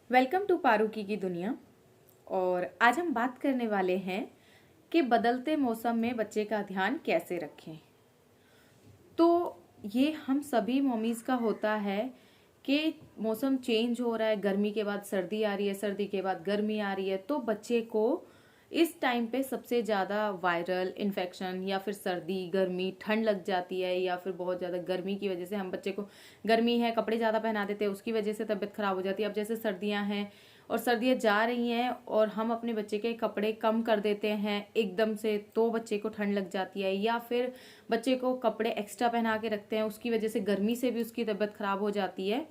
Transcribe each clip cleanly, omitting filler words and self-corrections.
Welcome to पारुकी की दुनिया। और आज हम बात करने वाले हैं कि बदलते मौसम में बच्चे का ध्यान कैसे रखें। तो ये हम सभी मम्मीज़ का होता है कि मौसम चेंज हो रहा है, गर्मी के बाद सर्दी आ रही है, सर्दी के बाद गर्मी आ रही है, तो बच्चे को इस टाइम पे सबसे ज़्यादा वायरल इन्फेक्शन या फिर सर्दी गर्मी ठंड लग जाती है, या फिर बहुत ज़्यादा गर्मी की वजह से हम बच्चे को, गर्मी है कपड़े ज़्यादा पहना देते हैं, उसकी वजह से तबीयत खराब हो जाती है। अब जैसे सर्दियाँ हैं और सर्दियाँ जा रही हैं और हम अपने बच्चे के कपड़े कम कर देते हैं एकदम से, तो बच्चे को ठंड लग जाती है, या फिर बच्चे को कपड़े एक्स्ट्रा पहना के रखते हैं, उसकी वजह से गर्मी से भी उसकी तबीयत खराब हो जाती है।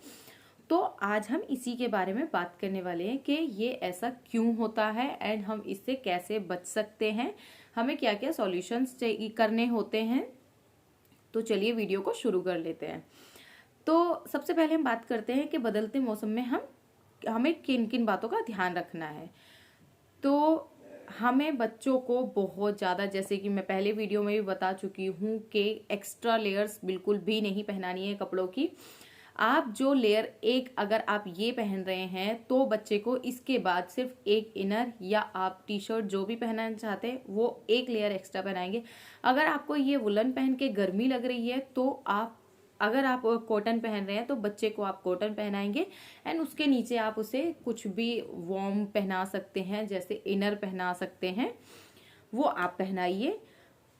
तो आज हम इसी के बारे में बात करने वाले हैं कि ये ऐसा क्यों होता है एंड हम इससे कैसे बच सकते हैं, हमें क्या क्या सॉल्यूशंस करने होते हैं। तो चलिए वीडियो को शुरू कर लेते हैं। तो सबसे पहले हम बात करते हैं कि बदलते मौसम में हमें किन किन बातों का ध्यान रखना है। तो हमें बच्चों को बहुत ज़्यादा, जैसे कि मैं पहले वीडियो में भी बता चुकी हूँ कि एक्स्ट्रा लेयर्स बिल्कुल भी नहीं पहनानी है कपड़ों की। आप जो लेयर एक अगर आप ये पहन रहे हैं तो बच्चे को इसके बाद सिर्फ एक इनर या आप टी शर्ट जो भी पहनना चाहते हैं वो एक लेयर एक्स्ट्रा पहनाएंगे। अगर आपको ये वुलन पहन के गर्मी लग रही है तो अगर आप कॉटन पहन रहे हैं तो बच्चे को आप कॉटन पहनाएंगे एंड उसके नीचे आप उसे कुछ भी वार्म पहना सकते हैं, जैसे इनर पहना सकते हैं, वो आप पहनाइए।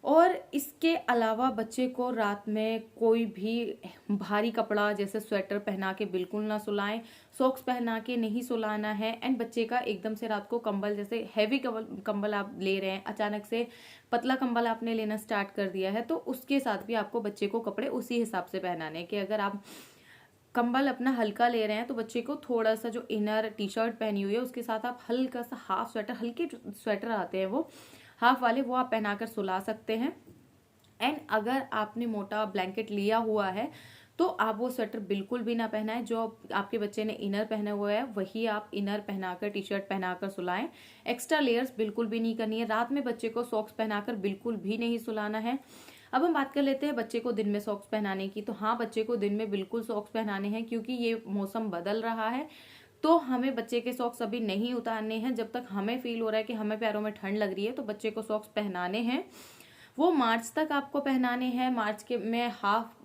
और इसके अलावा बच्चे को रात में कोई भी भारी कपड़ा जैसे स्वेटर पहना के बिल्कुल ना सुलाएं, सॉक्स पहना के नहीं सुलाना है। एंड बच्चे का एकदम से रात को कंबल, जैसे हैवी कंबल आप ले रहे हैं, अचानक से पतला कंबल आपने लेना स्टार्ट कर दिया है, तो उसके साथ भी आपको बच्चे को कपड़े उसी हिसाब से पहनाने कि अगर आप कंबल अपना हल्का ले रहे हैं तो बच्चे को थोड़ा सा जो इनर टी शर्ट पहनी हुई है उसके साथ आप हल्का सा हाफ स्वेटर, हल्के स्वेटर आते हैं वो हाफ वाले, वो आप पहनाकर सुला सकते हैं। एंड अगर आपने मोटा ब्लैंकेट लिया हुआ है तो आप वो स्वेटर बिल्कुल भी ना पहनाएं। जो आपके बच्चे ने इनर पहना हुआ है वही आप इनर पहनाकर, टी शर्ट पहनाकर सुलाएं। एक्स्ट्रा लेयर्स बिल्कुल भी नहीं करनी है। रात में बच्चे को सॉक्स पहनाकर बिल्कुल भी नहीं सुलाना है। अब हम बात कर लेते हैं बच्चे को दिन में सॉक्स पहनाने की। तो हाँ, बच्चे को दिन में बिल्कुल सॉक्स पहनाने हैं क्योंकि ये मौसम बदल रहा है, तो हमें बच्चे के सॉक्स अभी नहीं उतारने हैं। जब तक हमें फील हो रहा है कि हमें पैरों में ठंड लग रही है तो बच्चे को सॉक्स पहनाने हैं। वो मार्च तक आपको पहनाने हैं। मार्च के में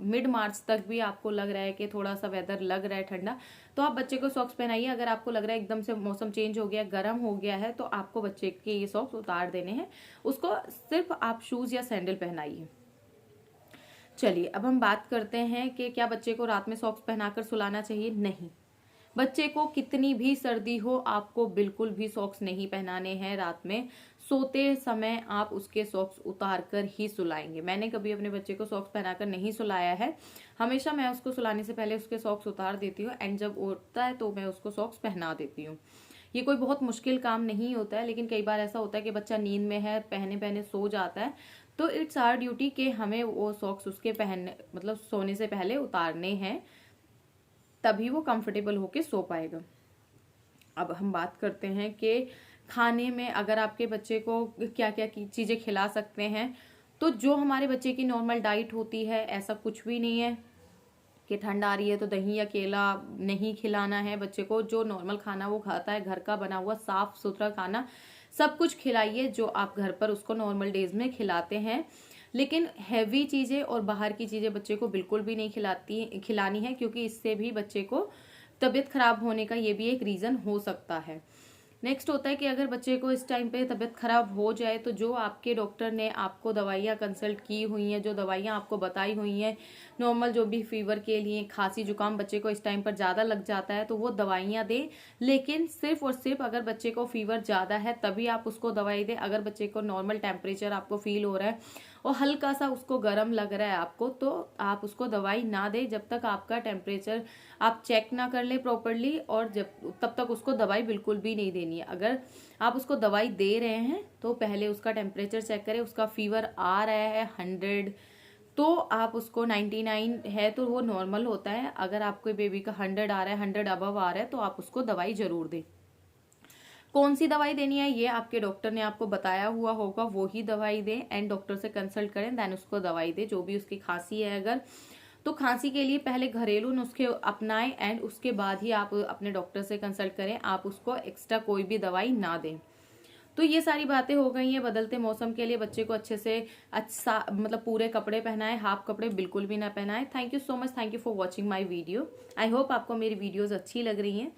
मिड मार्च तक भी आपको लग रहा है कि थोड़ा सा वेदर लग रहा है ठंडा, तो आप बच्चे को सॉक्स पहनाइए। अगर आपको लग रहा है एकदम से मौसम चेंज हो गया, गर्म हो गया है, तो आपको बच्चे के ये सॉक्स उतार देने हैं। उसको सिर्फ आप शूज या सैंडल पहनाइए। चलिए अब हम बात करते हैं कि क्या बच्चे को रात में सॉक्स पहनाकर सुलाना चाहिए। नहीं, बच्चे को कितनी भी सर्दी हो आपको बिल्कुल भी सॉक्स नहीं पहनाने हैं रात में। सोते समय आप उसके सॉक्स उतार कर ही सुलाएंगे। मैंने कभी अपने बच्चे को सॉक्स पहनाकर नहीं सुलाया है। हमेशा मैं उसको सुलाने से पहले उसके सॉक्स उतार देती हूँ एंड जब उठता है तो मैं उसको सॉक्स पहना देती हूँ। ये कोई बहुत मुश्किल काम नहीं होता है, लेकिन कई बार ऐसा होता है कि बच्चा नींद में है, पहने पहने सो जाता है, तो इट्स आवर ड्यूटी कि हमें वो सॉक्स उसके पहनने, मतलब सोने से पहले उतारने हैं, तभी वो कंफर्टेबल होके सो पाएगा। अब हम बात करते हैं कि खाने में अगर आपके बच्चे को क्या क्या चीज़ें खिला सकते हैं। तो जो हमारे बच्चे की नॉर्मल डाइट होती है, ऐसा कुछ भी नहीं है कि ठंड आ रही है तो दही या केला नहीं खिलाना है बच्चे को। जो नॉर्मल खाना वो खाता है, घर का बना हुआ साफ सुथरा खाना सब कुछ खिलाइए जो आप घर पर उसको नॉर्मल डेज में खिलाते हैं। लेकिन हैवी चीज़ें और बाहर की चीज़ें बच्चे को बिल्कुल भी नहीं खिलानी है, क्योंकि इससे भी बच्चे को तबीयत खराब होने का ये भी एक रीज़न हो सकता है। नेक्स्ट होता है कि अगर बच्चे को इस टाइम पे तबीयत खराब हो जाए तो जो आपके डॉक्टर ने आपको दवाइयाँ कंसल्ट की हुई हैं, जो दवाइयाँ आपको बताई हुई हैं, नॉर्मल जो भी फीवर के लिए, खांसी जुकाम बच्चे को इस टाइम पर ज़्यादा लग जाता है तो वो दवाइयाँ दें। लेकिन सिर्फ और सिर्फ अगर बच्चे को फीवर ज़्यादा है तभी आप उसको दवाई दें। अगर बच्चे को नॉर्मल टेम्परेचर आपको फील हो रहा है और हल्का सा उसको गर्म लग रहा है आपको, तो आप उसको दवाई ना दें जब तक आपका टेम्परेचर आप चेक ना कर ले प्रॉपरली, और तब तक उसको दवाई बिल्कुल भी नहीं देनी है। अगर आप उसको दवाई दे रहे हैं तो पहले उसका टेम्परेचर चेक करें। उसका फीवर आ रहा है 100, तो आप उसको 99 है तो वो नॉर्मल होता है। अगर आपके बेबी का 100 आ रहा है, 100 अबव आ रहा है, तो आप उसको दवाई जरूर दें। कौन सी दवाई देनी है ये आपके डॉक्टर ने आपको बताया हुआ होगा, वो ही दवाई दें एंड डॉक्टर से कंसल्ट करें, देन उसको दवाई दें। जो भी उसकी खांसी है अगर, तो खांसी के लिए पहले घरेलू नुस्खे अपनाएं एंड उसके बाद ही आप अपने डॉक्टर से कंसल्ट करें, आप उसको एक्स्ट्रा कोई भी दवाई ना दें। तो ये सारी बातें हो गई हैं बदलते मौसम के लिए बच्चे को अच्छे से अच्छा मतलब पूरे कपड़े पहनाएं, हाफ कपड़े बिल्कुल भी ना पहनाएं। Thank you so much, thank you for watching my video. I hope आपको मेरी वीडियोस अच्छी लग रही हैं।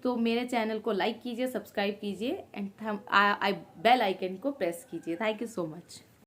तो मेरे चैनल को लाइक कीजिए, सब्सक्राइब कीजिए एंड बेल आइकन को प्रेस कीजिए। Thank you so much.